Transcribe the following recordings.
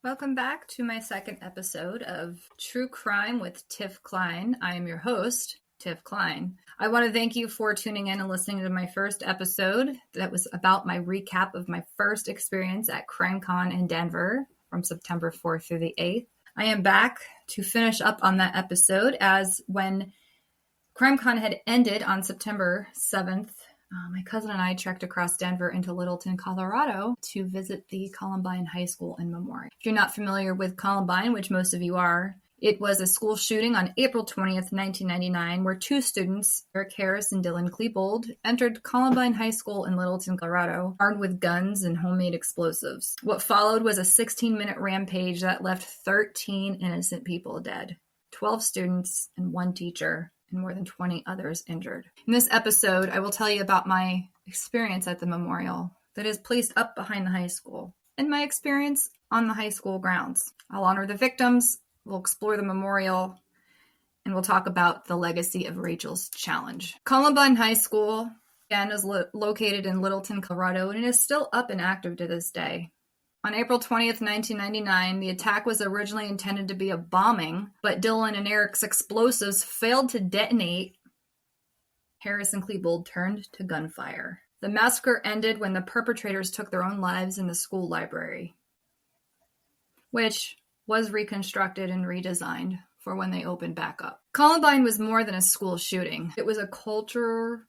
Welcome back to my second episode of True Crime with Tiff Klein. I am your host, Tiff Klein. I want to thank you for tuning in and listening to my first episode that was about my recap of my first experience at CrimeCon in Denver from September 4th through the 8th. I am back to finish up on that episode as when CrimeCon had ended on September 7th. My cousin and I trekked across Denver into Littleton, Colorado to visit the Columbine High School and Memorial. If you're not familiar with Columbine, which most of you are, it was a school shooting on April 20th, 1999, where two students, Eric Harris and Dylan Klebold, entered Columbine High School in Littleton, Colorado, armed with guns and homemade explosives. What followed was a 16-minute rampage that left 13 innocent people dead, 12 students and one teacher, and more than 20 others injured. In this episode, I will tell you about my experience at the memorial that is placed up behind the high school and my experience on the high school grounds. I'll honor the victims, we'll explore the memorial, and we'll talk about the legacy of Rachel's challenge. Columbine High School, again, is located in Littleton, Colorado, and it is still up and active to this day. On April 20th, 1999, the attack was originally intended to be a bombing, but Dylan and Eric's explosives failed to detonate. Harris and Klebold turned to gunfire. The massacre ended when the perpetrators took their own lives in the school library, which was reconstructed and redesigned for when they opened back up. Columbine was more than a school shooting. It was a cultural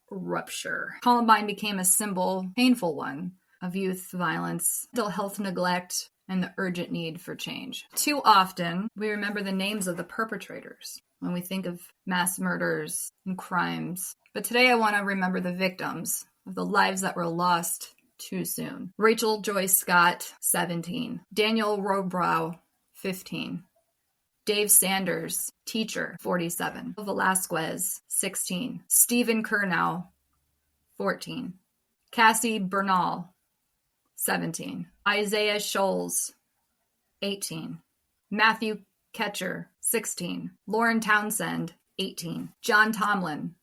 rupture. Columbine became a symbol, painful one, of youth violence, mental health neglect, and the urgent need for change. Too often, we remember the names of the perpetrators when we think of mass murders and crimes. But today I want to remember the victims of the lives that were lost too soon. Rachel Joy Scott, 17. Daniel Robrow, 15. Dave Sanders, teacher, 47. Velasquez, 16. Stephen Kernow, 14. Cassie Bernal, 17. Isaiah Scholes, 18. Matthew Ketcher, 16. Lauren Townsend, 18. John Tomlin,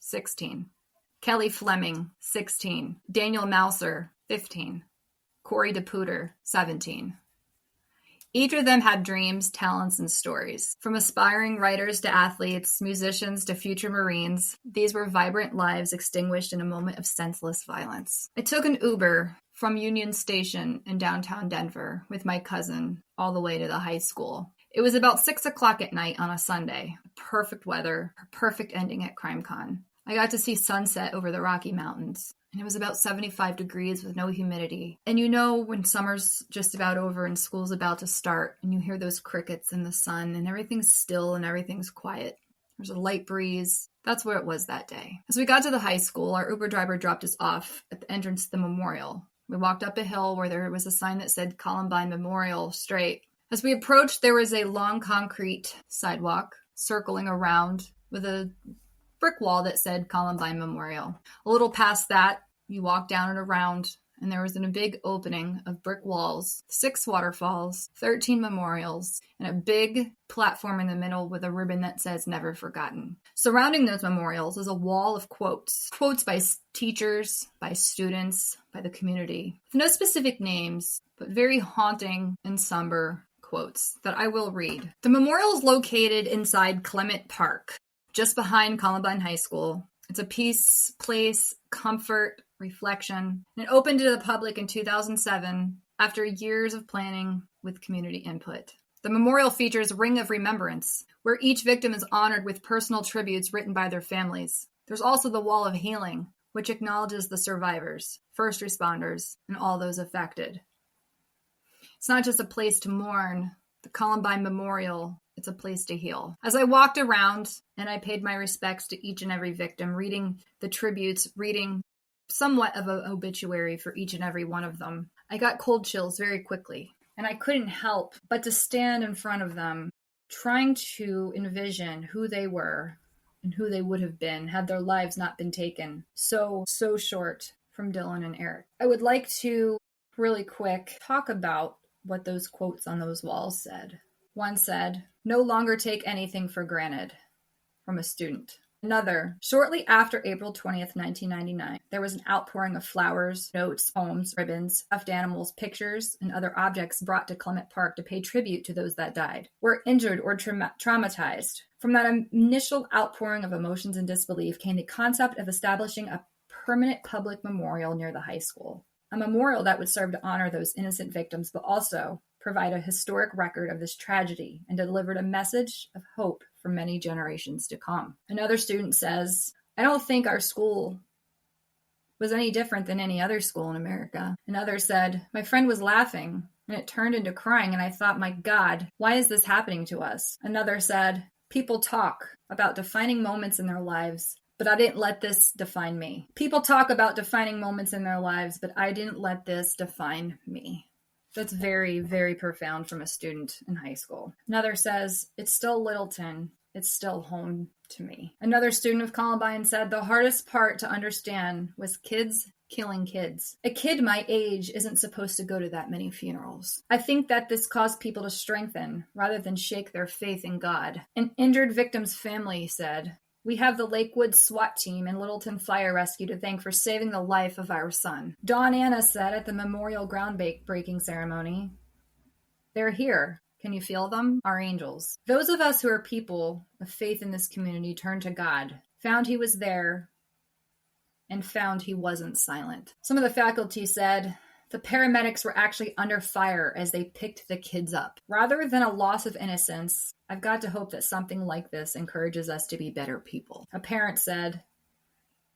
16. Kelly Fleming, 16. Daniel Mouser, 15. Corey DePuter, 17. Each of them had dreams, talents, and stories. From aspiring writers to athletes, musicians to future Marines, these were vibrant lives extinguished in a moment of senseless violence. I took an Uber from Union Station in downtown Denver with my cousin all the way to the high school. It was about 6 o'clock at night on a Sunday. Perfect weather, perfect ending at CrimeCon. I got to see sunset over the Rocky Mountains, and it was about 75 degrees with no humidity. And you know when summer's just about over and school's about to start, and you hear those crickets in the sun, and everything's still and everything's quiet. There's a light breeze. That's where it was that day. As we got to the high school, our Uber driver dropped us off at the entrance to the memorial. We walked up a hill where there was a sign that said Columbine Memorial straight. As we approached, there was a long concrete sidewalk circling around with a brick wall that said Columbine Memorial. A little past that, you walk down and around, and there was a big opening of brick walls, 6 waterfalls, 13 memorials, and a big platform in the middle with a ribbon that says Never Forgotten. Surrounding those memorials is a wall of quotes by teachers, by students, by the community. With no specific names, but very haunting and somber quotes that I will read. The memorial is located inside Clement Park, just behind Columbine High School. It's a peace, place, comfort, reflection. And it opened to the public in 2007 after years of planning with community input. The memorial features Ring of Remembrance, where each victim is honored with personal tributes written by their families. There's also the Wall of Healing, which acknowledges the survivors, first responders, and all those affected. It's not just a place to mourn. The Columbine Memorial, it's a place to heal. As I walked around and I paid my respects to each and every victim, reading the tributes, reading somewhat of an obituary for each and every one of them, I got cold chills very quickly. And I couldn't help but to stand in front of them, trying to envision who they were and who they would have been had their lives not been taken so short from Dylan and Eric. I would like to really quick talk about what those quotes on those walls said. One said, "No longer take anything for granted," from a student. Another, shortly after April 20th, 1999, there was an outpouring of flowers, notes, poems, ribbons, stuffed animals, pictures, and other objects brought to Clement Park to pay tribute to those that died, were injured, or traumatized. From that initial outpouring of emotions and disbelief came the concept of establishing a permanent public memorial near the high school. A memorial that would serve to honor those innocent victims, but also provide a historic record of this tragedy and delivered a message of hope for many generations to come. Another student says, I don't think our school was any different than any other school in America. Another said, my friend was laughing and it turned into crying and I thought, my God, why is this happening to us? Another said, people talk about defining moments in their lives, but I didn't let this define me. People talk about defining moments in their lives, but I didn't let this define me. That's very, very profound from a student in high school. Another says, it's still Littleton. It's still home to me. Another student of Columbine said, the hardest part to understand was kids killing kids. A kid my age isn't supposed to go to that many funerals. I think that this caused people to strengthen rather than shake their faith in God. An injured victim's family said, we have the Lakewood SWAT team and Littleton Fire Rescue to thank for saving the life of our son. Dawn Anna said at the memorial groundbreaking ceremony, they're here. Can you feel them? Our angels. Those of us who are people of faith in this community turned to God, found he was there, and found he wasn't silent. Some of the faculty said, the paramedics were actually under fire as they picked the kids up. Rather than a loss of innocence, I've got to hope that something like this encourages us to be better people. A parent said,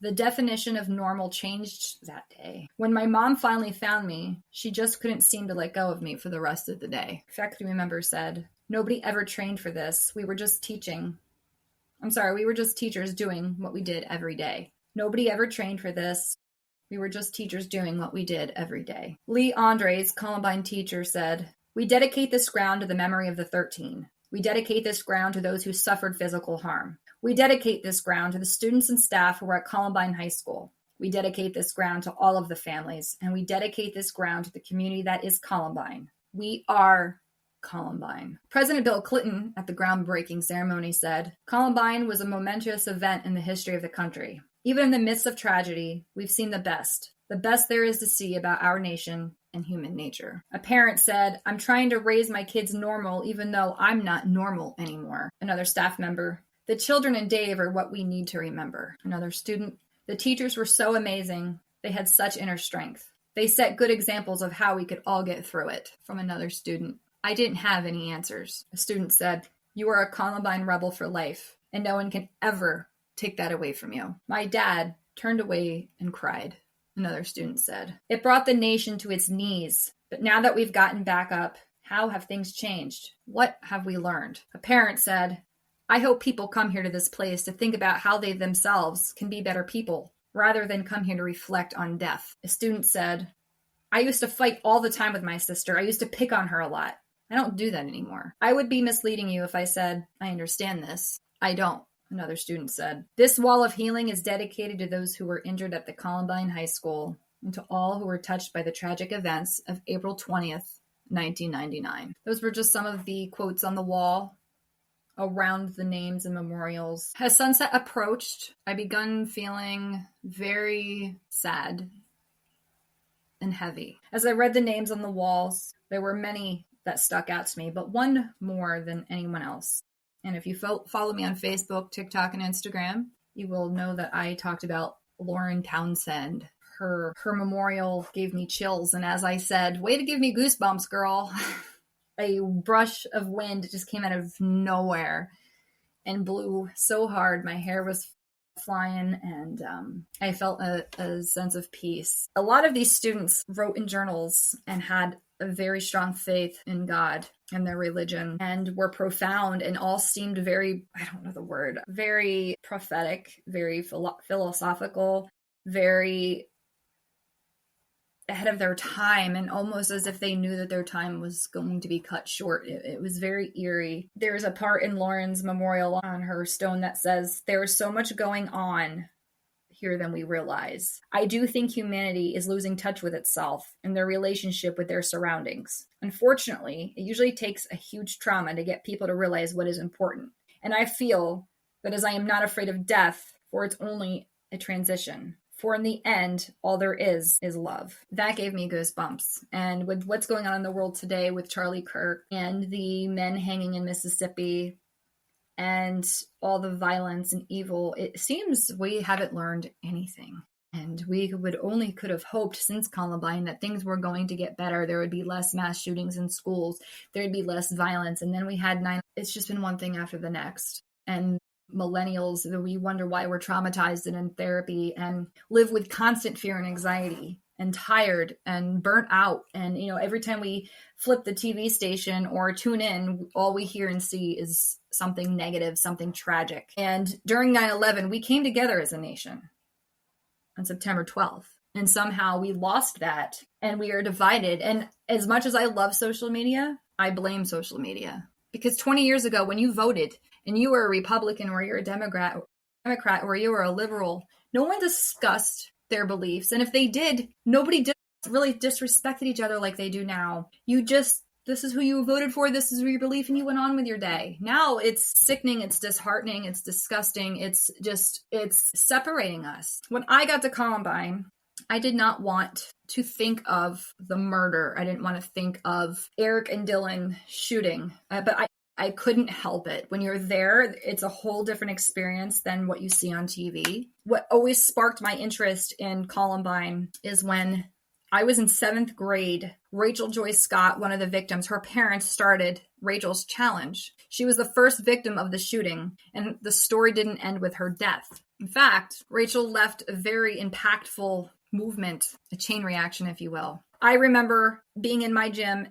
the definition of normal changed that day. When my mom finally found me, she just couldn't seem to let go of me for the rest of the day. A faculty member said, nobody ever trained for this. We were just teachers doing what we did every day. Nobody ever trained for this. We were just teachers doing what we did every day. Lee Andres, Columbine teacher, said, we dedicate this ground to the memory of the 13. We dedicate this ground to those who suffered physical harm. We dedicate this ground to the students and staff who are at Columbine High School. We dedicate this ground to all of the families, and we dedicate this ground to the community that is Columbine. We are Columbine. President Bill Clinton, at the groundbreaking ceremony, said, Columbine was a momentous event in the history of the country. Even in the midst of tragedy, we've seen the best there is to see about our nation and human nature. A parent said, I'm trying to raise my kids normal even though I'm not normal anymore. Another staff member, the children and Dave are what we need to remember. Another student, the teachers were so amazing. They had such inner strength. They set good examples of how we could all get through it. From another student, I didn't have any answers. A student said, you are a Columbine rebel for life, and no one can ever take that away from you. My dad turned away and cried. Another student said, it brought the nation to its knees. But now that we've gotten back up, how have things changed? What have we learned? A parent said, I hope people come here to this place to think about how they themselves can be better people, rather than come here to reflect on death. A student said, I used to fight all the time with my sister. I used to pick on her a lot. I don't do that anymore. I would be misleading you if I said, I understand this. I don't. Another student said, this wall of healing is dedicated to those who were injured at the Columbine High School and to all who were touched by the tragic events of April 20th, 1999. Those were just some of the quotes on the wall around the names and memorials. As sunset approached, I begun feeling very sad and heavy. As I read the names on the walls, there were many that stuck out to me, but one more than anyone else. And if you follow me on Facebook, TikTok, and Instagram, you will know that I talked about Lauren Townsend. Her memorial gave me chills. And as I said, way to give me goosebumps, girl. A brush of wind just came out of nowhere and blew so hard. My hair was flying and I felt a sense of peace. A lot of these students wrote in journals and had a very strong faith in God and their religion and were profound and all seemed very, I don't know the word, very prophetic, very philosophical, very ahead of their time and almost as if they knew that their time was going to be cut short. It was very eerie. There's a part in Lauren's memorial on her stone that says, there is so much going on here than we realize. I do think humanity is losing touch with itself and their relationship with their surroundings. Unfortunately, it usually takes a huge trauma to get people to realize what is important. And I feel That is, I am not afraid of death, for it's only a transition. For in the end, all there is love. That gave me goosebumps. And with what's going on in the world today with Charlie Kirk and the men hanging in Mississippi and all the violence and evil, it seems we haven't learned anything. And we could have hoped since Columbine that things were going to get better. There would be less mass shootings in schools. There would be less violence. And then we had 9. It's just been one thing after the next. And millennials, we wonder why we're traumatized and in therapy and live with constant fear and anxiety and tired and burnt out. And, every time we flip the TV station or tune in, all we hear and see is something negative, something tragic. And during 9/11, we came together as a nation on September 12th. And somehow we lost that and we are divided. And as much as I love social media, I blame social media. Because 20 years ago, when you voted and you were a Republican or you're a Democrat or you were a liberal, no one discussed their beliefs. And if they did, nobody really disrespected each other like they do now. This is who you voted for, this is your belief, and you went on with your day. Now it's sickening, it's disheartening, it's disgusting, it's separating us. When I got to Columbine, I did not want to think of the murder. I didn't want to think of Eric and Dylan shooting, but I couldn't help it. When you're there, it's a whole different experience than what you see on TV. What always sparked my interest in Columbine is when I was in 7th grade. Rachel Joy Scott, one of the victims, her parents started Rachel's Challenge. She was the first victim of the shooting, and the story didn't end with her death. In fact, Rachel left a very impactful movement, a chain reaction, if you will. I remember being in my gym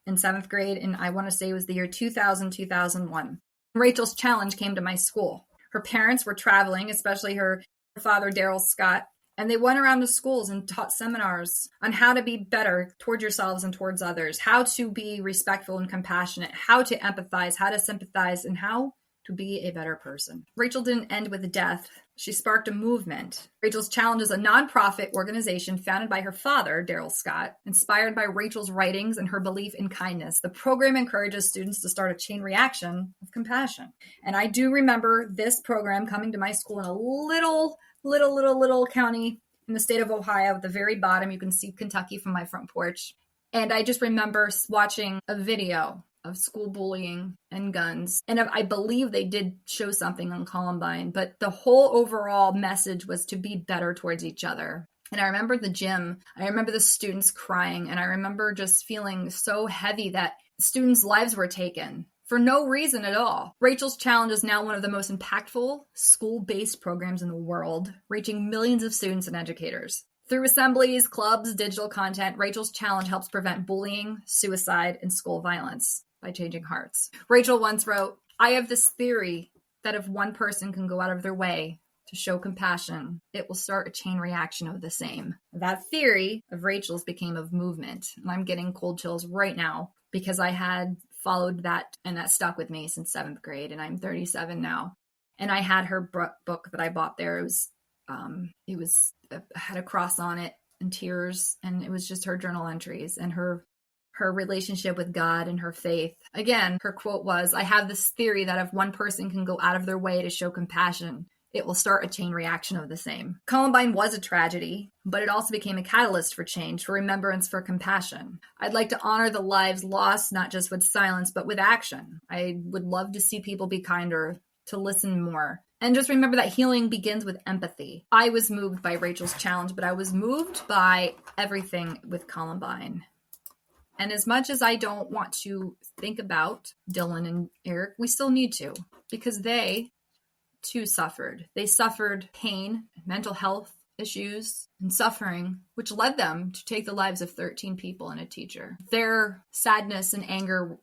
in 7th grade, and I want to say it was the year 2000, 2001. Rachel's Challenge came to my school. Her parents were traveling, especially her father, Daryl Scott, and they went around the schools and taught seminars on how to be better towards yourselves and towards others, how to be respectful and compassionate, how to empathize, how to sympathize, and how to be a better person. Rachel didn't end with death. She sparked a movement. Rachel's Challenge is a nonprofit organization founded by her father, Daryl Scott, inspired by Rachel's writings and her belief in kindness. The program encourages students to start a chain reaction of compassion. And I do remember this program coming to my school in a little county in the state of Ohio. At the very bottom, you can see Kentucky from my front porch. And I just remember watching a video of school bullying and guns. And I believe they did show something on Columbine, but the whole overall message was to be better towards each other. And I remember the gym, I remember the students crying, and I remember just feeling so heavy that students' lives were taken for no reason at all. Rachel's Challenge is now one of the most impactful school-based programs in the world, reaching millions of students and educators. Through assemblies, clubs, digital content, Rachel's Challenge helps prevent bullying, suicide, and school violence by changing hearts. Rachel once wrote, "I have this theory that if one person can go out of their way to show compassion, it will start a chain reaction of the same." That theory of Rachel's became a movement. And I'm getting cold chills right now because I had followed that and that stuck with me since 7th grade, and I'm 37 now. And I had her book that I bought there. It had a cross on it and tears, and it was just her journal entries and her relationship with God and her faith. Again, her quote was, "I have this theory that if one person can go out of their way to show compassion, it will start a chain reaction of the same." Columbine was a tragedy, but it also became a catalyst for change, for remembrance, for compassion. I'd like to honor the lives lost, not just with silence, but with action. I would love to see people be kinder, to listen more. And just remember that healing begins with empathy. I was moved by Rachel's Challenge, but I was moved by everything with Columbine. And as much as I don't want to think about Dylan and Eric, we still need to, because they too suffered. They suffered pain, mental health issues, and suffering, which led them to take the lives of 13 people and a teacher. Their sadness and anger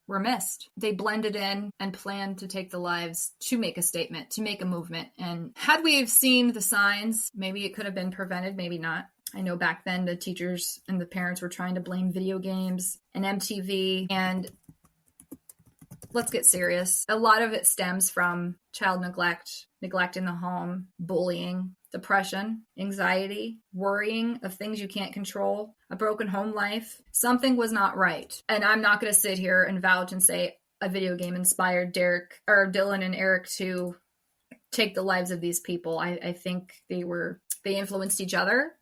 were missed. They blended in and planned to take the lives to make a statement, to make a movement. And had we have seen the signs, maybe it could have been prevented, maybe not. I know back then the teachers and the parents were trying to blame video games and MTV, and let's get serious. A lot of it stems from child neglect in the home, bullying, depression, anxiety, worrying of things you can't control, a broken home life. Something was not right. And I'm not going to sit here and vouch and say a video game inspired Dylan and Eric to take the lives of these people. I think they influenced each other.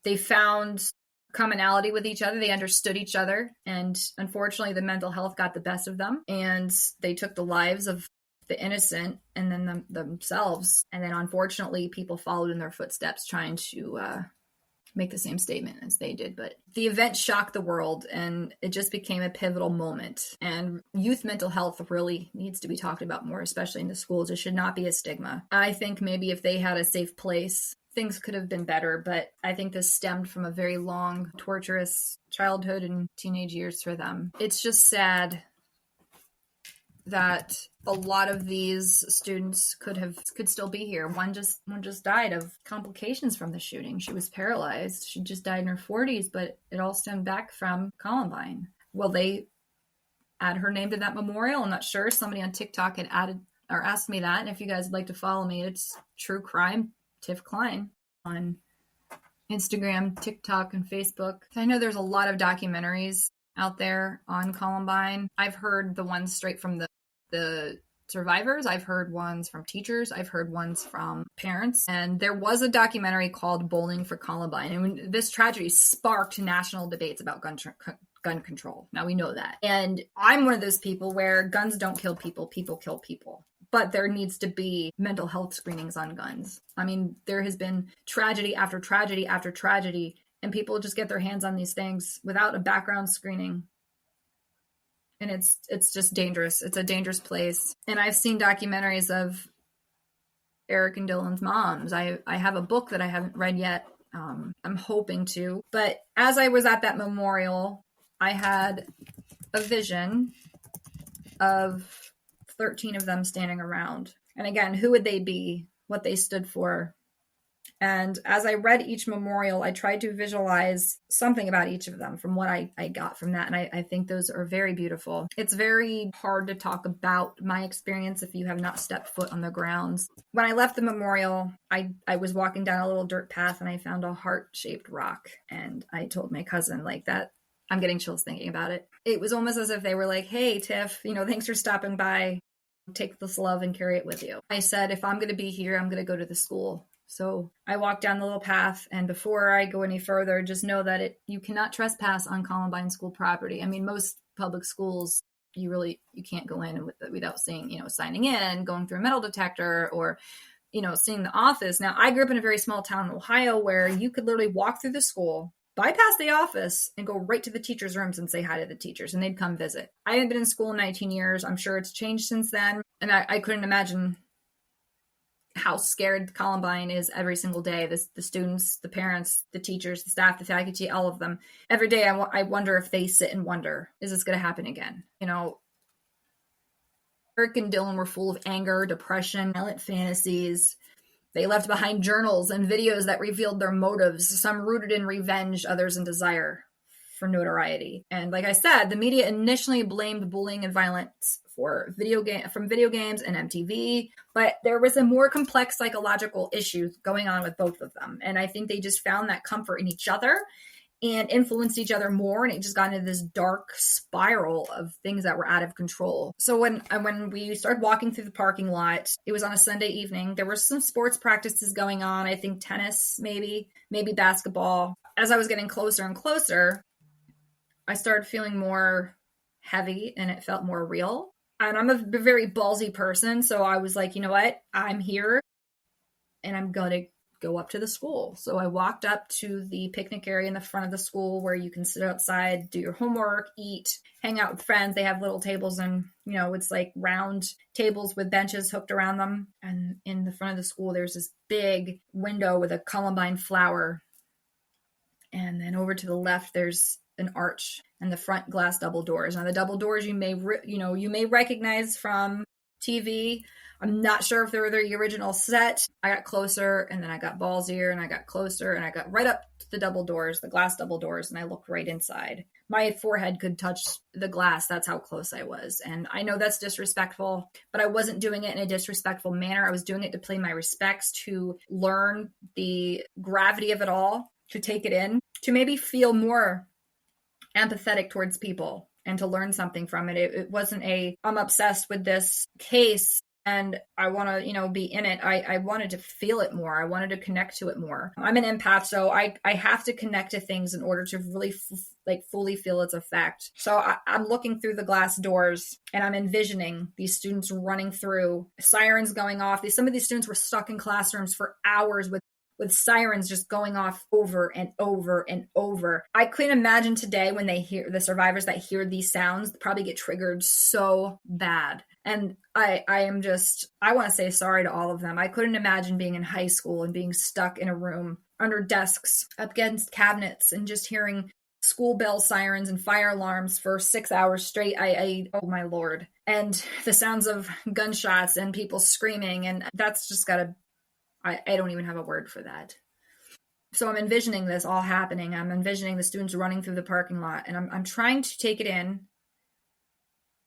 They found commonality with each other. They understood each other. And unfortunately, the mental health got the best of them. And they took the lives of the innocent and then themselves. And then unfortunately, people followed in their footsteps trying to make the same statement as they did. But the event shocked the world, and it just became a pivotal moment. And youth mental health really needs to be talked about more, especially in the schools. It should not be a stigma. I think maybe if they had a safe place, things could have been better. But I think this stemmed from a very long, torturous childhood and teenage years for them. It's just sad that a lot of these students could still be here. One just died of complications from the shooting. She was paralyzed. She just died in her 40s, but it all stemmed back from Columbine. Will they add her name to that memorial? I'm not sure. Somebody on TikTok had added or asked me that. And if you guys would like to follow me, it's True Crime Tiff Klein on Instagram, TikTok, and Facebook. I know there's a lot of documentaries out there on Columbine. I've heard the ones straight from the survivors. I've heard ones from teachers. I've heard ones from parents. And there was a documentary called Bowling for Columbine. And when this tragedy sparked national debates about gun control. Now we know that. And I'm one of those people where guns don't kill people, people kill people. But there needs to be mental health screenings on guns. I mean, there has been tragedy after tragedy after tragedy, and people just get their hands on these things without a background screening. And it's just dangerous. It's a dangerous place. And I've seen documentaries of Eric and Dylan's moms. I have a book that I haven't read yet. I'm hoping to. But as I was at that memorial, I had a vision of 13 of them standing around. And again, who would they be? What they stood for? And as I read each memorial, I tried to visualize something about each of them from what I got from that. And I think those are very beautiful. It's very hard to talk about my experience if you have not stepped foot on the grounds. When I left the memorial, I was walking down a little dirt path and I found a heart-shaped rock. And I told my cousin like that. I'm getting chills thinking about it. It was almost as if they were like, hey, Tiff, thanks for stopping by. Take this love and carry it with you. I said, if I'm going to be here, I'm going to go to the school. So I walked down the little path, and before I go any further, just know that you cannot trespass on Columbine school property. I mean, most public schools, you can't go in without seeing, signing in, going through a metal detector, or, seeing the office. Now, I grew up in a very small town in Ohio where you could literally walk through the school, bypass the office, and go right to the teachers' rooms and say hi to the teachers, and they'd come visit. I haven't been in school in 19 years. I'm sure it's changed since then, and I couldn't imagine how scared Columbine is every single day. The students, the parents, the teachers, the staff, the faculty, all of them. Every day I wonder if they sit and wonder, is this going to happen again? Eric and Dylan were full of anger, depression, violent fantasies. They left behind journals and videos that revealed their motives, some rooted in revenge, others in desire for notoriety. And like I said, the media initially blamed bullying and violence from video games and MTV, but there was a more complex psychological issue going on with both of them. And I think they just found that comfort in each other and influenced each other more. And it just got into this dark spiral of things that were out of control. So when we started walking through the parking lot, it was on a Sunday evening. There were some sports practices going on. I think tennis, maybe basketball. As I was getting closer and closer, I started feeling more heavy and it felt more real. And I'm a very ballsy person. So I was like, you know what? I'm here and I'm going to go up to the school. So I walked up to the picnic area in the front of the school where you can sit outside, do your homework, eat, hang out with friends. They have little tables and, it's like round tables with benches hooked around them. And in the front of the school, there's this big window with a Columbine flower. And then over to the left, there's an arch and the front glass double doors. Now the double doors you may recognize from TV. I'm not sure if they were the original set. I got closer and then I got ballsier and I got closer and I got right up to the double doors, the glass double doors, and I looked right inside. My forehead could touch the glass. That's how close I was. And I know that's disrespectful, but I wasn't doing it in a disrespectful manner. I was doing it to pay my respects, to learn the gravity of it all, to take it in, to maybe feel more empathetic towards people and to learn something from it. It wasn't I'm obsessed with this case and I want to, be in it. I wanted to feel it more. I wanted to connect to it more. I'm an empath, so I have to connect to things in order to really fully feel its effect. So I'm looking through the glass doors and I'm envisioning these students running through, sirens going off. Some of these students were stuck in classrooms for hours with sirens just going off over and over and over. I couldn't imagine today when they hear the survivors that hear these sounds probably get triggered so bad. And I want to say sorry to all of them. I couldn't imagine being in high school and being stuck in a room under desks up against cabinets and just hearing school bell sirens and fire alarms for 6 hours straight. Oh my Lord. And the sounds of gunshots and people screaming. And that's just gotta, I don't even have a word for that. So I'm envisioning this all happening. I'm envisioning the students running through the parking lot and I'm trying to take it in.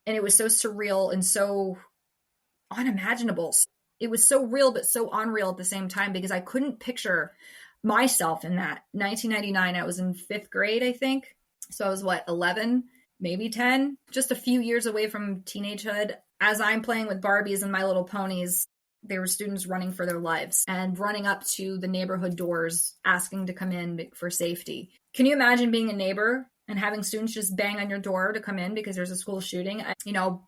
And it was so surreal and so unimaginable. It was so real, but so unreal at the same time because I couldn't picture myself in that. 1999, I was in 5th grade, I think. So I was 11, maybe 10, just a few years away from teenagehood. As I'm playing with Barbies and My Little Ponies, there were students running for their lives and running up to the neighborhood doors, asking to come in for safety. Can you imagine being a neighbor and having students just bang on your door to come in because there's a school shooting?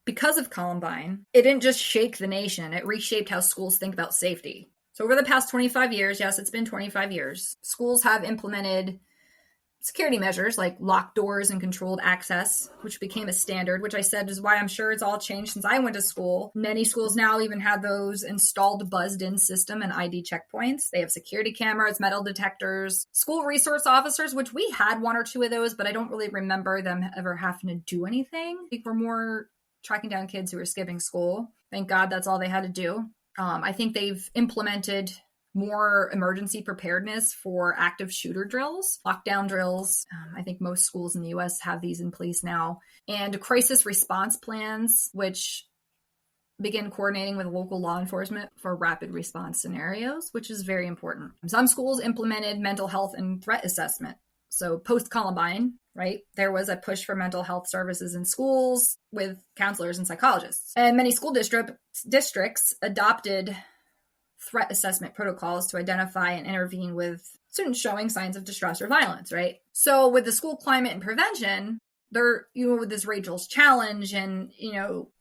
Because of Columbine, it didn't just shake the nation. It reshaped how schools think about safety. So over the past 25 years, yes, it's been 25 years, schools have implemented security measures like locked doors and controlled access, which became a standard, which I said is why I'm sure it's all changed since I went to school. Many schools now even have those installed buzzed-in system and ID checkpoints. They have security cameras, metal detectors, school resource officers, which we had 1 or 2 of those, but I don't really remember them ever having to do anything. I think we're more tracking down kids who were skipping school. Thank God that's all they had to do. I think they've implemented more emergency preparedness for active shooter drills, lockdown drills. I think most schools in the U.S. have these in place now. And crisis response plans, which begin coordinating with local law enforcement for rapid response scenarios, which is very important. Some schools implemented mental health and threat assessment. So post-Columbine, right, there was a push for mental health services in schools with counselors and psychologists. And many school districts adopted threat assessment protocols to identify and intervene with students showing signs of distress or violence, right? So with the school climate and prevention, they're, with this Rachel's Challenge and,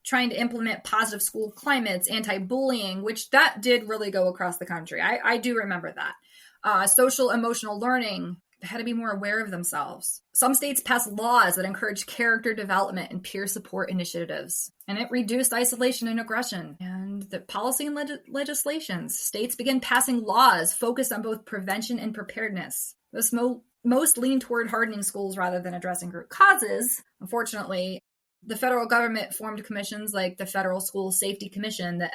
trying to implement positive school climates, anti-bullying, which that did really go across the country. I do remember that. Social emotional learning, they had to be more aware of themselves. Some states passed laws that encouraged character development and peer support initiatives, and it reduced isolation and aggression. And the policy and legislations, states began passing laws focused on both prevention and preparedness. This most lean toward hardening schools rather than addressing root causes. Unfortunately, the federal government formed commissions like the Federal School Safety Commission, the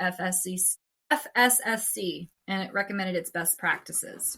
FSSC, and it recommended its best practices.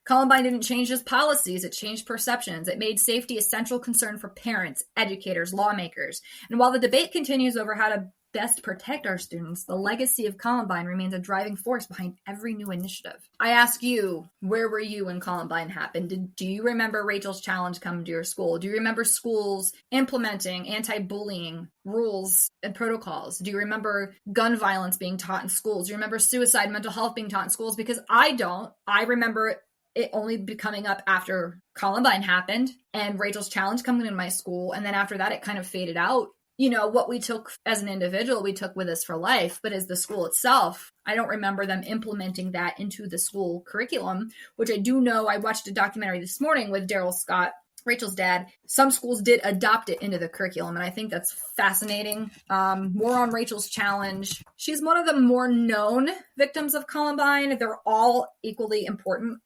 Columbine didn't change its policies, it changed perceptions. It made safety a central concern for parents, educators, lawmakers. And while the debate continues over how to best protect our students, the legacy of Columbine remains a driving force behind every new initiative. I ask you, where were you when Columbine happened? Do you remember Rachel's Challenge coming to your school? Do you remember schools implementing anti-bullying rules and protocols? Do you remember gun violence being taught in schools? Do you remember suicide, mental health being taught in schools? Because I don't. I remember it only coming up after Columbine happened and Rachel's Challenge coming into my school. And then after that, it kind of faded out. What we took as an individual, we took with us for life. But as the school itself, I don't remember them implementing that into the school curriculum, which I do know. I watched a documentary this morning with Daryl Scott, Rachel's dad. Some schools did adopt it into the curriculum, and I think that's fascinating. More on Rachel's Challenge. She's one of the more known victims of Columbine. They're all equally important.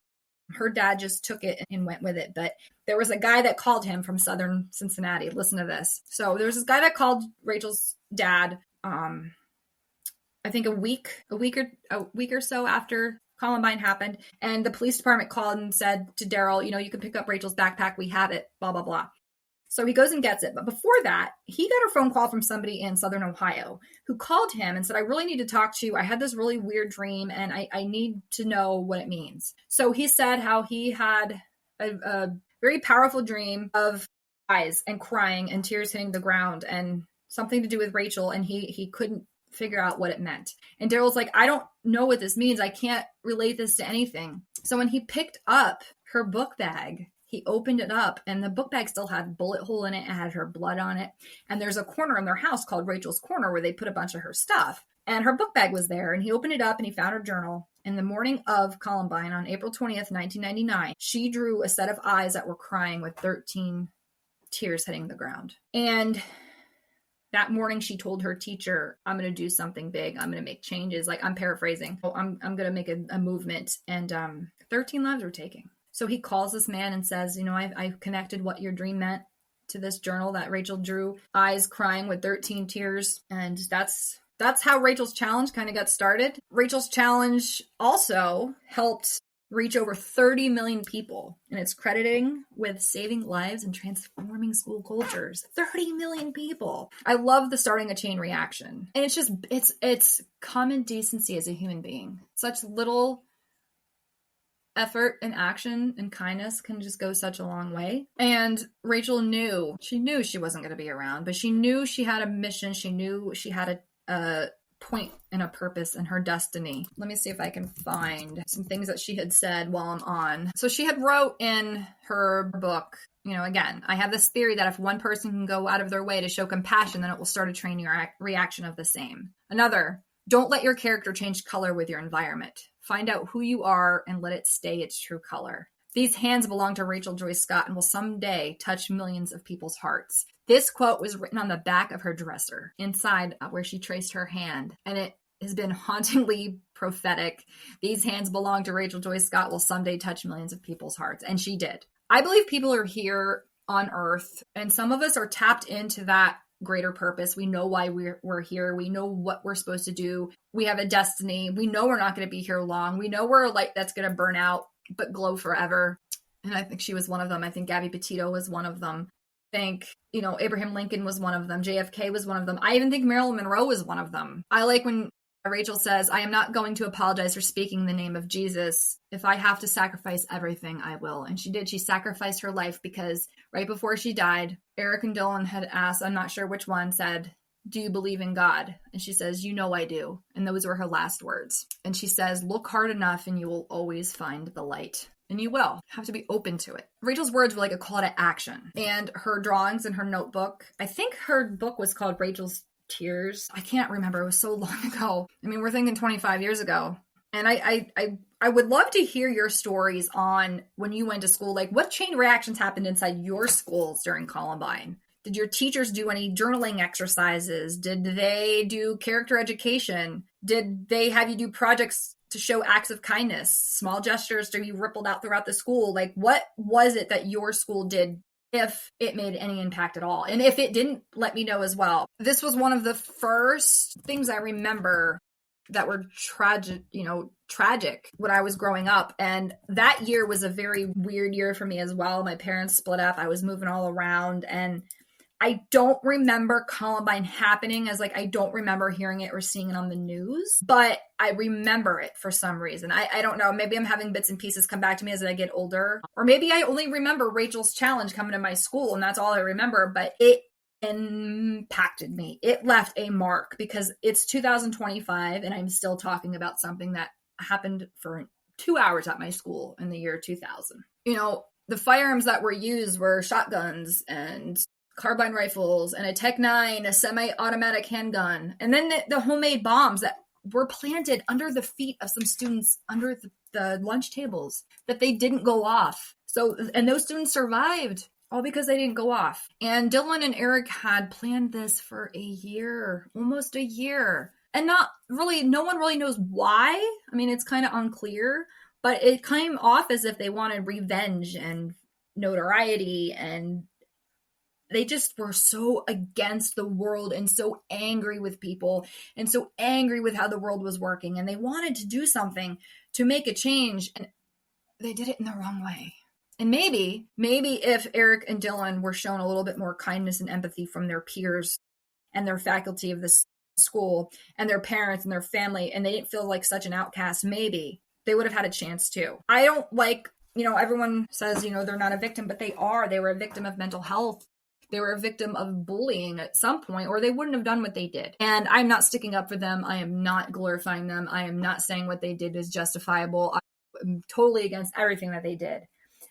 Her dad just took it and went with it. But there was a guy that called him from southern Cincinnati. Listen to this. So there was this guy that called Rachel's dad, I think a week or so after Columbine happened. And the police department called and said to Daryl, you can pick up Rachel's backpack. We have it, blah, blah, blah. So he goes and gets it. But before that, he got a phone call from somebody in Southern Ohio who called him and said, I really need to talk to you. I had this really weird dream and I need to know what it means. So he said how he had a very powerful dream of eyes and crying and tears hitting the ground and something to do with Rachel. And he couldn't figure out what it meant. And Daryl's like, I don't know what this means. I can't relate this to anything. So when he picked up her book bag, he opened it up and the book bag still had a bullet hole in it. It had her blood on it. And there's a corner in their house called Rachel's Corner where they put a bunch of her stuff. And her book bag was there. And he opened it up and he found her journal. In the morning of Columbine on April 20th, 1999, she drew a set of eyes that were crying with 13 tears hitting the ground. And that morning she told her teacher, I'm going to do something big. I'm going to make changes. Like, I'm paraphrasing. I'm going to make a movement. And 13 lives were taken. So he calls this man and says, I've connected what your dream meant to this journal that Rachel drew, eyes crying with 13 tears. And that's how Rachel's Challenge kind of got started. Rachel's Challenge also helped reach over 30 million people, and it's crediting with saving lives and transforming school cultures. 30 million people. I love the starting a chain reaction. And it's common decency as a human being. Such little effort and action and kindness can just go such a long way. And Rachel knew she wasn't going to be around, but she knew she had a mission. She knew she had a point and a purpose and her destiny. Let me see if I can find some things that she had said while I'm on. So she had wrote in her book, again, I have this theory that if one person can go out of their way to show compassion, then it will start a chain reaction of the same. Another, don't let your character change color with your environment. Find out who you are and let it stay its true color. These hands belong to Rachel Joy Scott and will someday touch millions of people's hearts. This quote was written on the back of her dresser, inside where she traced her hand, and it has been hauntingly prophetic. These hands belong to Rachel Joy Scott will someday touch millions of people's hearts, and she did. I believe people are here on Earth, and some of us are tapped into that greater purpose. We know why we're here. We know what we're supposed to do. We have a destiny. We know we're not going to be here long. We know we're a light that's going to burn out but glow forever. And I think she was one of them. I think Gabby Petito was one of them. I think, Abraham Lincoln was one of them. JFK was one of them. I even think Marilyn Monroe was one of them. I like when Rachel says, I am not going to apologize for speaking the name of Jesus. If I have to sacrifice everything, I will. And she did. She sacrificed her life because right before she died, Eric and Dylan had asked, I'm not sure which one, said, do you believe in God? And she says, I do. And those were her last words. And she says, look hard enough and you will always find the light. And you will have to be open to it. Rachel's words were like a call to action. And her drawings in her notebook, I think her book was called Rachel's Tears. I can't remember. It was so long ago. I mean, we're thinking 25 years ago. And I would love to hear your stories on when you went to school. Like, what chain reactions happened inside your schools during Columbine? Did your teachers do any journaling exercises? Did they do character education? Did they have you do projects to show acts of kindness, small gestures to be rippled out throughout the school? Like, what was it that your school did, if it made any impact at all? And if it didn't, let me know as well. This was one of the first things I remember that were tragic when I was growing up. And that year was a very weird year for me as well. My parents split up. I was moving all around, and I don't remember Columbine happening, as I don't remember hearing it or seeing it on the news, but I remember it for some reason. I don't know. Maybe I'm having bits and pieces come back to me as I get older, or maybe I only remember Rachel's Challenge coming to my school and that's all I remember, but it impacted me. It left a mark because it's 2025 and I'm still talking about something that happened for 2 hours at my school in the year 2000. The firearms that were used were shotguns and carbine rifles and a Tech-9, a semi-automatic handgun, and then the homemade bombs that were planted under the feet of some students under the lunch tables that they didn't go off. And those students survived all because they didn't go off. And Dylan and Eric had planned this for a year, almost a year. And no one really knows why. I mean, it's kind of unclear, but it came off as if they wanted revenge and notoriety, and they just were so against the world and so angry with people and so angry with how the world was working. And they wanted to do something to make a change, and they did it in the wrong way. And maybe if Eric and Dylan were shown a little bit more kindness and empathy from their peers and their faculty of this school and their parents and their family, and they didn't feel like such an outcast, maybe they would have had a chance too. I don't everyone says, they're not a victim, but they are. They were a victim of mental health they were a victim of bullying at some point, or they wouldn't have done what they did. And I'm not sticking up for them. I am not glorifying them. I am not saying what they did is justifiable. I'm totally against everything that they did.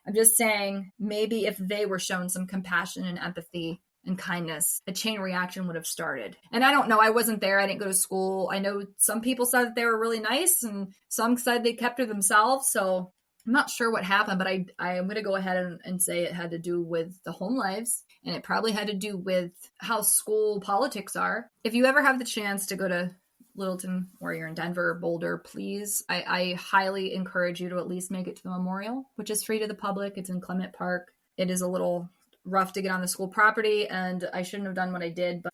I'm just saying maybe if they were shown some compassion and empathy and kindness, a chain reaction would have started. And I don't know. I wasn't there. I didn't go to school. I know some people said that they were really nice and some said they kept to themselves. So I'm not sure what happened, but I'm going to go ahead and say it had to do with the home lives. And it probably had to do with how school politics are. If you ever have the chance to go to Littleton, or you're in Denver or Boulder, please, I highly encourage you to at least make it to the memorial, which is free to the public. It's in Clement Park. It is a little rough to get on the school property, and I shouldn't have done what I did, but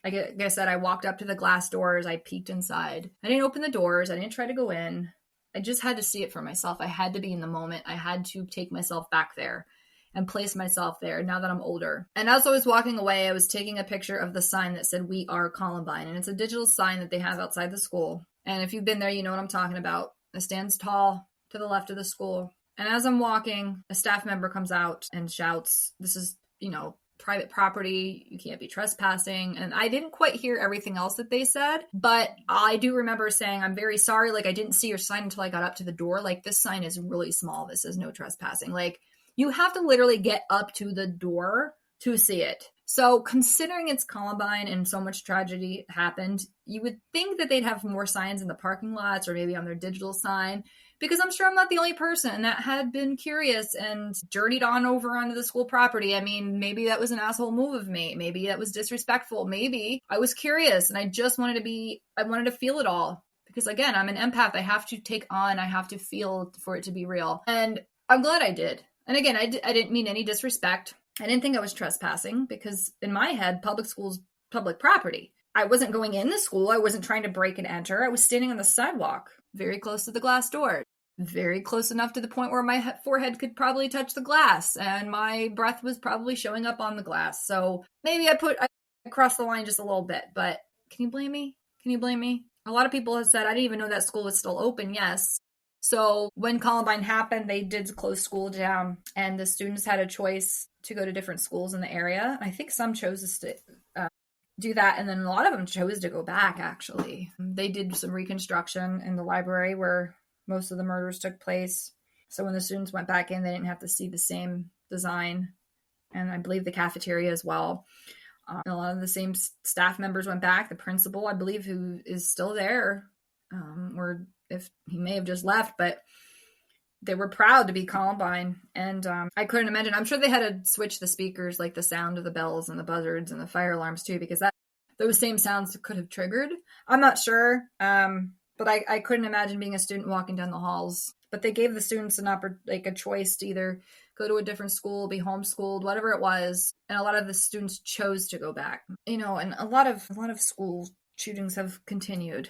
like I said, I walked up to the glass doors. I peeked inside. I didn't open the doors. I didn't try to go in. I just had to see it for myself. I had to be in the moment. I had to take myself back there and place myself there now that I'm older. And as I was walking away, I was taking a picture of the sign that said, "We are Columbine." And it's a digital sign that they have outside the school. And if you've been there, you know what I'm talking about. It stands tall to the left of the school. And as I'm walking, a staff member comes out and shouts, "This is, private property. You can't be trespassing." And I didn't quite hear everything else that they said, but I do remember saying, "I'm very sorry. Like, I didn't see your sign until I got up to the door. Like, this sign is really small. This says no trespassing." Like, you have to literally get up to the door to see it. So considering it's Columbine and so much tragedy happened, you would think that they'd have more signs in the parking lots or maybe on their digital sign, because I'm sure I'm not the only person that had been curious and journeyed on over onto the school property. I mean, maybe that was an asshole move of me. Maybe that was disrespectful. Maybe I was curious and I just wanted to feel it all. Because again, I'm an empath. I have to take on, I have to feel for it to be real. And I'm glad I did. And again, I didn't mean any disrespect. I didn't think I was trespassing because in my head, public school's public property. I wasn't going in the school. I wasn't trying to break and enter. I was standing on the sidewalk, very close to the glass door, very close enough to the point where my forehead could probably touch the glass and my breath was probably showing up on the glass. So maybe I crossed the line just a little bit, but can you blame me? Can you blame me? A lot of people have said, I didn't even know that school was still open. Yes. So when Columbine happened, they did close school down and the students had a choice to go to different schools in the area. I think some chose to do that. And then a lot of them chose to go back, actually. They did some reconstruction in the library where most of the murders took place. So when the students went back in, they didn't have to see the same design. And I believe the cafeteria as well. And a lot of the same staff members went back. The principal, I believe, who is still there, or if he may have just left, but they were proud to be Columbine. And I couldn't imagine. I'm sure they had to switch the speakers, like the sound of the bells and the buzzards and the fire alarms too, because those same sounds could have triggered. I'm not sure. But I couldn't imagine being a student walking down the halls. But they gave the students a choice to either go to a different school, be homeschooled, whatever it was. And a lot of the students chose to go back. And a lot of school shootings have continued.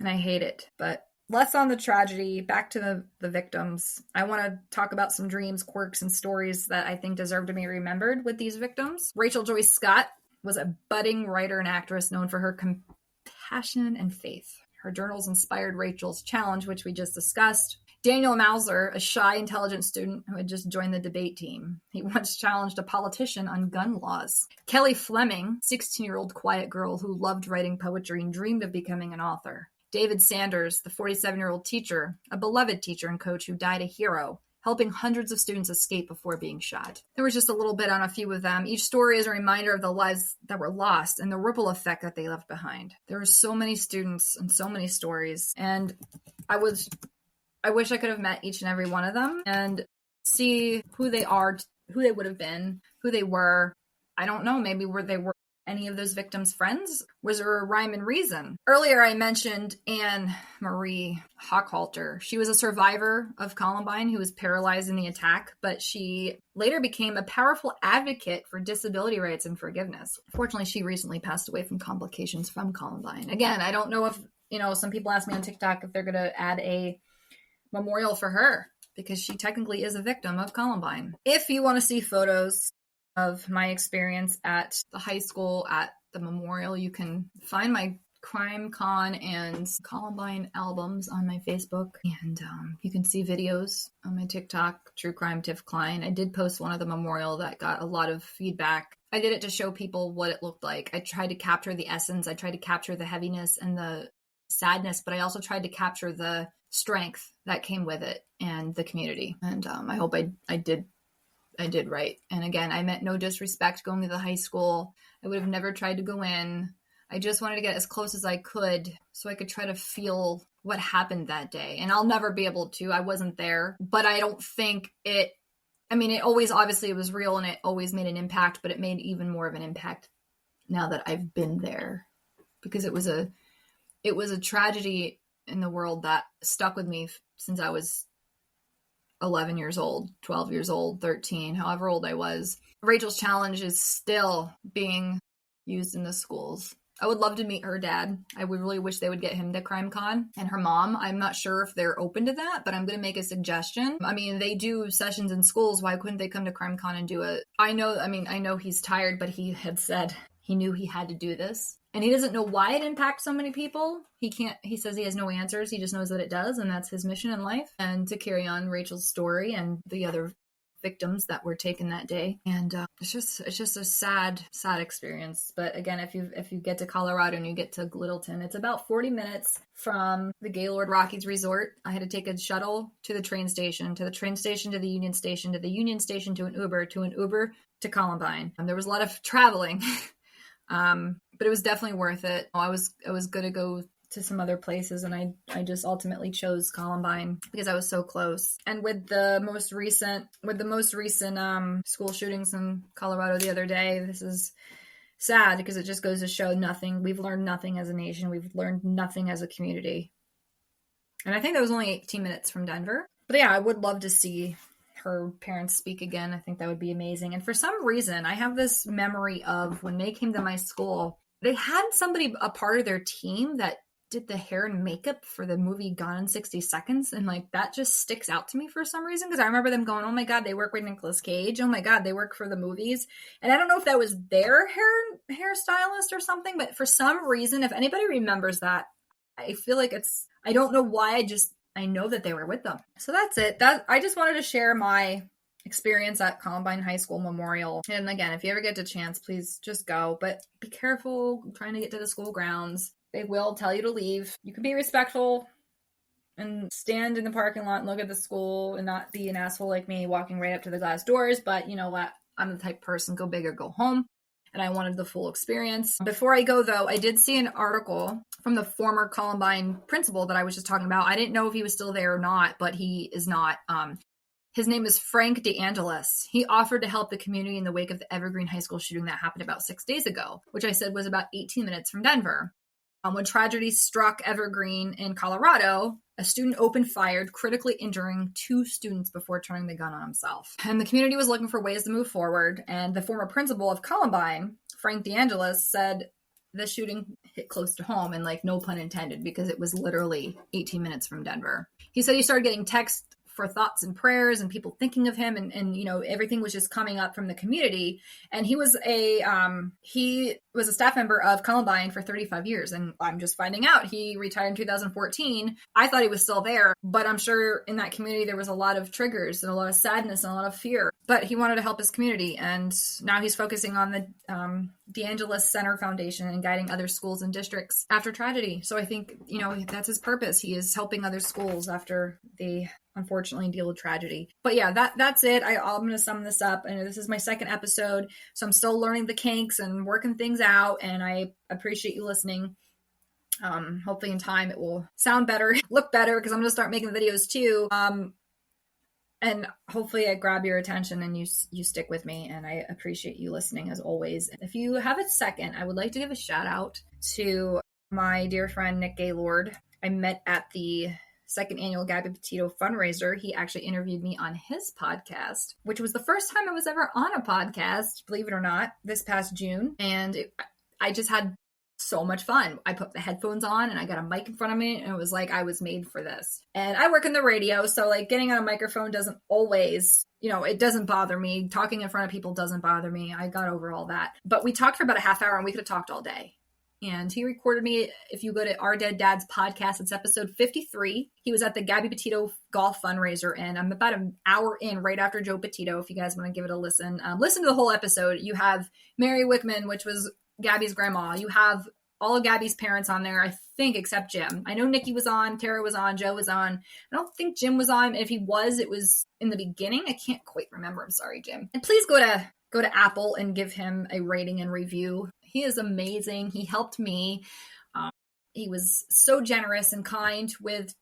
And I hate it. But less on the tragedy, back to the victims. I want to talk about some dreams, quirks, and stories that I think deserve to be remembered with these victims. Rachel Joyce Scott was a budding writer and actress known for her compassion and faith. Her journals inspired Rachel's Challenge, which we just discussed. Daniel Mauser, a shy, intelligent student who had just joined the debate team. He once challenged a politician on gun laws. Kelly Fleming, 16-year-old quiet girl who loved writing poetry and dreamed of becoming an author. David Sanders, the 47-year-old teacher, a beloved teacher and coach who died a hero, helping hundreds of students escape before being shot. There was just a little bit on a few of them. Each story is a reminder of the lives that were lost and the ripple effect that they left behind. There were so many students and so many stories, and I wish I could have met each and every one of them and see who they are, who they would have been, who they were. I don't know, maybe they were any of those victims' friends? Was there a rhyme and reason? Earlier, I mentioned Anne Marie Hochhalter. She was a survivor of Columbine who was paralyzed in the attack, but she later became a powerful advocate for disability rights and forgiveness. Fortunately, she recently passed away from complications from Columbine. Again, I don't know if, some people ask me on TikTok if they're going to add a memorial for her because she technically is a victim of Columbine. If you want to see photos of my experience at the high school, at the memorial, you can find my Crime Con and Columbine albums on my Facebook, and you can see videos on my TikTok, True Crime Tiff Klein. I did post one of the memorial that got a lot of feedback. I did it to show people what it looked like. I tried to capture the essence. I tried to capture the heaviness and the sadness, but I also tried to capture the strength that came with it and the community. And I hope I did right. And again, I meant no disrespect going to the high school. I would have never tried to go in. I just wanted to get as close as I could so I could try to feel what happened that day. And I'll never be able to. I wasn't there, but I don't think it always, obviously it was real and it always made an impact, but it made even more of an impact now that I've been there, because it was a tragedy in the world that stuck with me since I was 11 years old, 12 years old, 13, however old I was. Rachel's challenge is still being used in the schools. I would love to meet her dad. I would really wish they would get him to Crime Con, and her mom. I'm not sure if they're open to that, but I'm going to make a suggestion. I mean, they do sessions in schools. Why couldn't they come to Crime Con and do it? I know he's tired, but he had said he knew he had to do this. And he doesn't know why it impacts so many people. He says he has no answers. He just knows that it does. And that's his mission in life. And to carry on Rachel's story and the other victims that were taken that day. And it's just a sad experience. But again, if you get to Colorado and you get to Littleton, it's about 40 minutes from the Gaylord Rockies Resort. I had to take a shuttle to the train station, to the train station, to the Union Station, to the Union Station, to an Uber to Columbine. And there was a lot of traveling. But it was definitely worth it. I was going to go to some other places, and I just ultimately chose Columbine because I was so close. And with the most recent school shootings in Colorado the other day, this is sad because it just goes to show nothing. We've learned nothing as a nation. We've learned nothing as a community. And I think that was only 18 minutes from Denver. But yeah, I would love to see her parents speak again. I think that would be amazing. And for some reason, I have this memory of when they came to my school, they had somebody, a part of their team, that did the hair and makeup for the movie Gone in 60 Seconds. And like, that just sticks out to me for some reason, because I remember them going, oh my God, they work with Nicolas Cage. Oh my God, they work for the movies. And I don't know if that was their hairstylist or something, but for some reason, if anybody remembers that, I feel like I don't know why, I know that they were with them. So that's it. I just wanted to share my experience at Columbine High School Memorial. And again, if you ever get a chance, please just go. But be careful trying to get to the school grounds. They will tell you to leave. You can be respectful and stand in the parking lot and look at the school and not be an asshole like me walking right up to the glass doors. But you know what? I'm the type of person, go big or go home. And I wanted the full experience. Before I go, though, I did see an article from the former Columbine principal that I was just talking about. I didn't know if he was still there or not, but he is not. His name is Frank DeAngelis. He offered to help the community in the wake of the Evergreen High School shooting that happened about 6 days ago, which I said was about 18 minutes from Denver. When tragedy struck Evergreen in Colorado, a student opened fire, critically injuring 2 students before turning the gun on himself. And the community was looking for ways to move forward. And the former principal of Columbine, Frank DeAngelis, said the shooting hit close to home, and like no pun intended, because it was literally 18 minutes from Denver. He said he started getting texts for thoughts and prayers and people thinking of him, and you know, everything was just coming up from the community. And he was a staff member of Columbine for 35 years, and I'm just finding out he retired in 2014. I thought he was still there, but I'm sure in that community there was a lot of triggers and a lot of sadness and a lot of fear, but he wanted to help his community. And now he's focusing on the DeAngelis Center Foundation and guiding other schools and districts after tragedy. So I think, you know, that's his purpose. He is helping other schools after they unfortunately deal with tragedy. But yeah, that's it. I'm going to sum this up. And this is my second episode, so I'm still learning the kinks and working things out. And I appreciate you listening. Hopefully in time it will sound better, look better, because I'm going to start making videos too. And hopefully I grab your attention and you stick with me. And I appreciate you listening as always. If you have a second, I would like to give a shout out to my dear friend, Nick Gaylord. I met at the second annual Gabby Petito fundraiser. He actually interviewed me on his podcast, which was the first time I was ever on a podcast, believe it or not, this past June. And I just had so much fun. I put the headphones on and I got a mic in front of me, and it was like I was made for this. And I work in the radio, so like getting on a microphone doesn't always, you know, it doesn't bother me. Talking in front of people doesn't bother me. I got over all that. But we talked for about a half hour, and we could have talked all day. And he recorded me. If you go to Our Dead Dads podcast, it's episode 53. He was at the Gabby Petito golf fundraiser, and I'm about an hour in right after Joe Petito. If you guys want to give it a listen, listen to the whole episode. You have Mary Wickman, which was Gabby's grandma. You have all of Gabby's parents on there, I think, except Jim. I know Nikki was on, Tara was on, Joe was on. I don't think Jim was on. If he was, it was in the beginning. I can't quite remember. I'm sorry, Jim. And please go to Apple and give him a rating and review. He is amazing. He helped me. He was so generous and kind with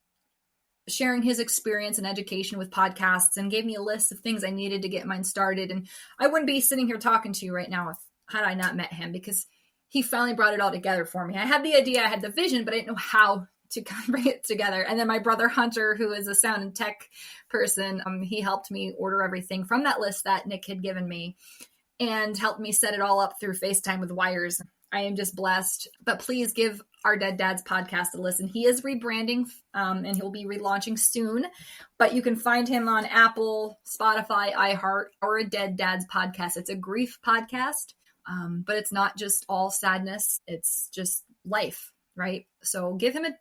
sharing his experience and education with podcasts, and gave me a list of things I needed to get mine started. And I wouldn't be sitting here talking to you right now had I not met him, because he finally brought it all together for me. I had the idea, I had the vision, but I didn't know how to kind of bring it together. And then my brother Hunter, who is a sound and tech person, he helped me order everything from that list that Nick had given me and helped me set it all up through FaceTime with wires. I am just blessed. But please give Our Dead Dads podcast a listen. He is rebranding and he'll be relaunching soon. But you can find him on Apple, Spotify, iHeart, Our Dead Dads podcast. It's a grief podcast. But it's not just all sadness. It's just life, right? So give him a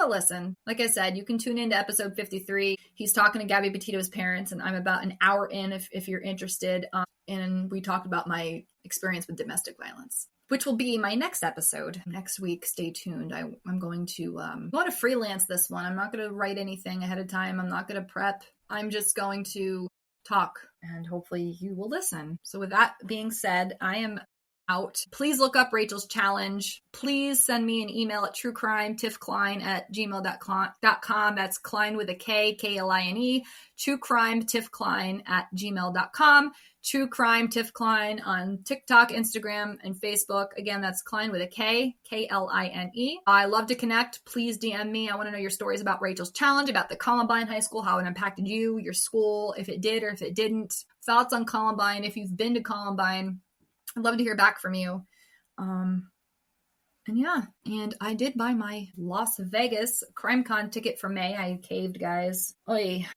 listen. Like I said, you can tune into episode 53. He's talking to Gabby Petito's parents, and I'm about an hour in if you're interested. And we talked about my experience with domestic violence, which will be my next episode next week. Stay tuned. I'm going to freelance this one. I'm not going to write anything ahead of time. I'm not going to prep. I'm just going to talk, and hopefully you will listen. So with that being said, I am out. Please look up Rachel's challenge. Please send me an email at truecrimetifkline@gmail.com. That's Klein with a K, K-L-I-N-E. truecrimetifkline@gmail.com. True Crime Tiff Klein on TikTok, Instagram, and Facebook. Again, that's Klein with a K, K-L-I-N-E. I love to connect. Please DM me. I want to know your stories about Rachel's challenge, about the Columbine High School, how it impacted you, your school, if it did or if it didn't. Thoughts on Columbine. If you've been to Columbine, I'd love to hear back from you. And I did buy my Las Vegas CrimeCon ticket for May. I caved, guys. Oy.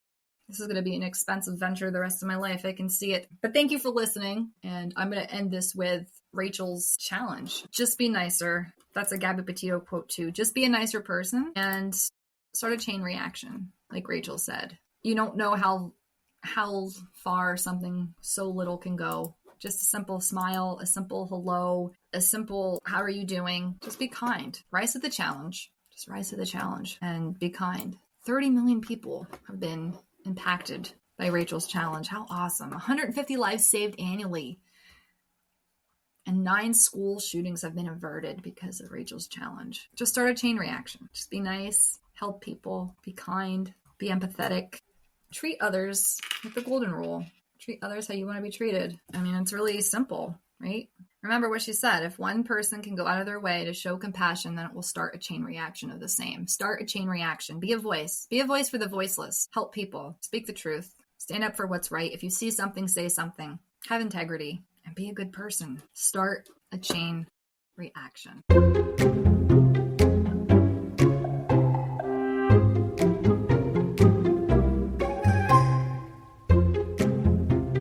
This is going to be an expensive venture the rest of my life. I can see it. But thank you for listening. And I'm going to end this with Rachel's challenge. Just be nicer. That's a Gabby Petito quote too. Just be a nicer person and start a chain reaction, like Rachel said. You don't know how far something so little can go. Just a simple smile, a simple hello, a simple, how are you doing? Just be kind. Rise to the challenge. Just rise to the challenge and be kind. 30 million people have been impacted by Rachel's challenge. How awesome. 150 lives saved annually. And 9 school shootings have been averted because of Rachel's challenge. Just start a chain reaction. Just be nice, help people, be kind, be empathetic. Treat others with the golden rule. Treat others how you want to be treated. I mean, it's really simple, right? Remember what she said. If one person can go out of their way to show compassion, then it will start a chain reaction of the same. Start a chain reaction. Be a voice. Be a voice for the voiceless. Help people. Speak the truth. Stand up for what's right. If you see something, say something. Have integrity and be a good person. Start a chain reaction.